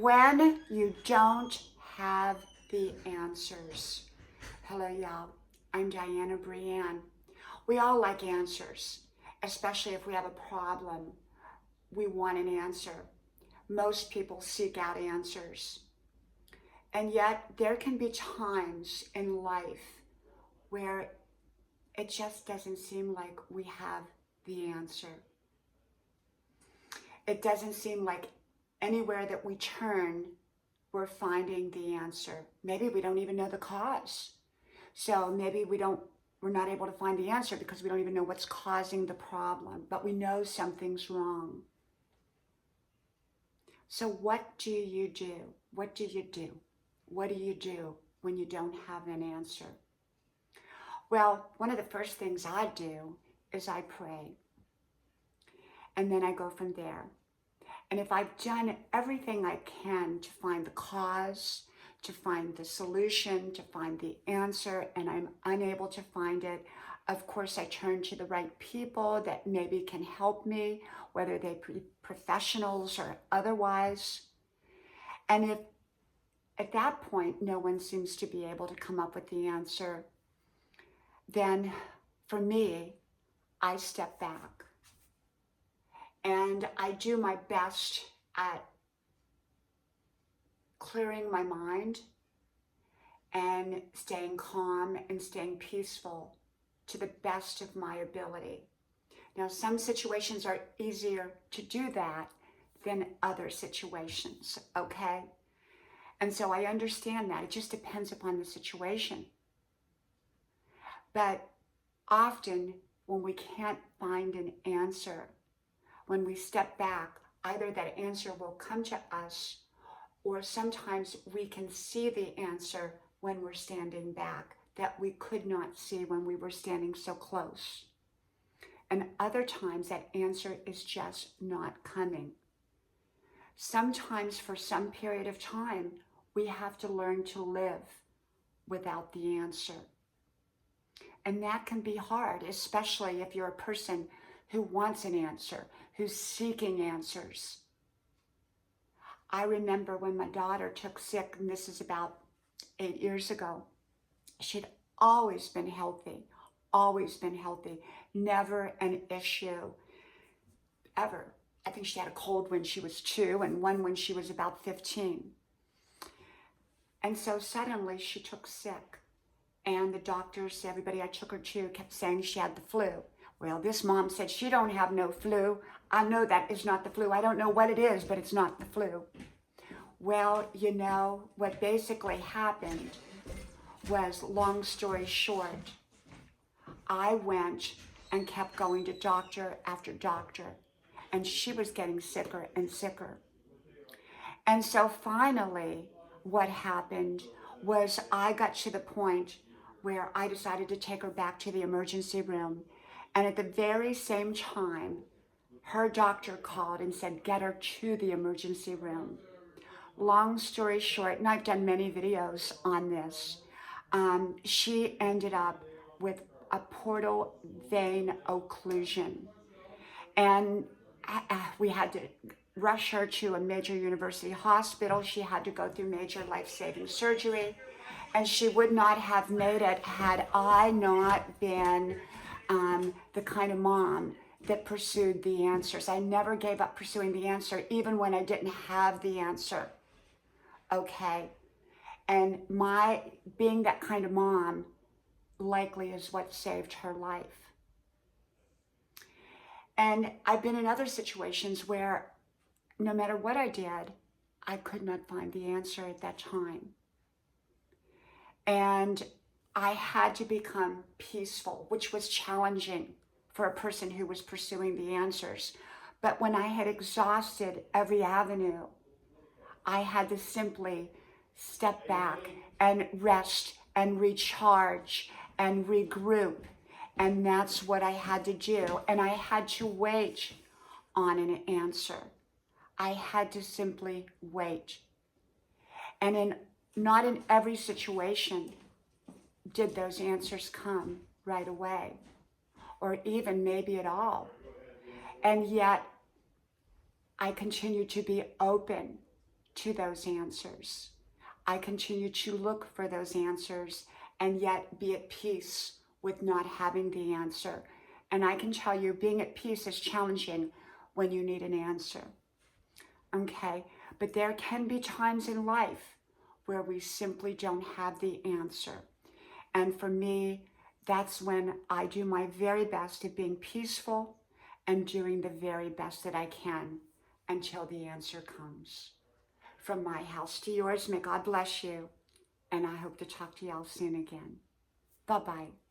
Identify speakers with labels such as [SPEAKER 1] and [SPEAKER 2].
[SPEAKER 1] When you don't have the answers. Hello, y'all. I'm Diana Brienne. We all like answers, especially if we have a problem. We want an answer. Most people seek out answers. And yet, there can be times in life where it just doesn't seem like we have the answer. It doesn't seem like anywhere that we turn, we're finding the answer. Maybe we don't even know the cause. So maybe we're not able to find the answer because we don't even know what's causing the problem, but we know something's wrong. So what do you do? What do you do? What do you do when you don't have an answer? Well, one of the first things I do is I pray. And then I go from there. And if I've done everything I can to find the cause, to find the solution, to find the answer, and I'm unable to find it, of course, I turn to the right people that maybe can help me, whether they be professionals or otherwise. And if at that point, no one seems to be able to come up with the answer, then for me, I step back. And I do my best at clearing my mind and staying calm and staying peaceful to the best of my ability. Now, some situations are easier to do that than other situations, okay? And so I understand that. It just depends upon the situation. But often when we can't find an answer, when we step back, either that answer will come to us, or sometimes we can see the answer when we're standing back that we could not see when we were standing so close. And other times that answer is just not coming. Sometimes for some period of time, we have to learn to live without the answer. And that can be hard, especially if you're a person who wants an answer, who's seeking answers. I remember when my daughter took sick, and this is about 8 years ago. She'd always been healthy, never an issue, ever. I think she had a cold when she was 2 and one when she was about 15. And so suddenly she took sick. And the doctors, everybody I took her to, kept saying she had the flu. Well, this mom said she don't have no flu. I know that is not the flu. I don't know what it is, but it's not the flu. Well, you know, what basically happened was, long story short, I went and kept going to doctor after doctor, and she was getting sicker and sicker. And so finally, what happened was I got to the point where I decided to take her back to the emergency room. And at the very same time, her doctor called and said, get her to the emergency room. Long story short, and I've done many videos on this, she ended up with a portal vein occlusion. And we had to rush her to a major university hospital. She had to go through major life-saving surgery. And she would not have made it had I not been the kind of mom that pursued the answers. I never gave up pursuing the answer, even when I didn't have the answer. Okay? And my being that kind of mom likely is what saved her life. And I've been in other situations where no matter what I did, I could not find the answer at that time. And I had to become peaceful, which was challenging for a person who was pursuing the answers. But when I had exhausted every avenue, I had to simply step back and rest and recharge and regroup. And that's what I had to do. And I had to wait on an answer. I had to simply wait. And not in every situation did those answers come right away, or even maybe at all. And yet I continue to be open to those answers. I continue to look for those answers and yet be at peace with not having the answer. And I can tell you, being at peace is challenging when you need an answer. Okay, but there can be times in life where we simply don't have the answer. And for me, that's when I do my very best at being peaceful and doing the very best that I can until the answer comes. From my house to yours, may God bless you. And I hope to talk to y'all soon again. Bye-bye.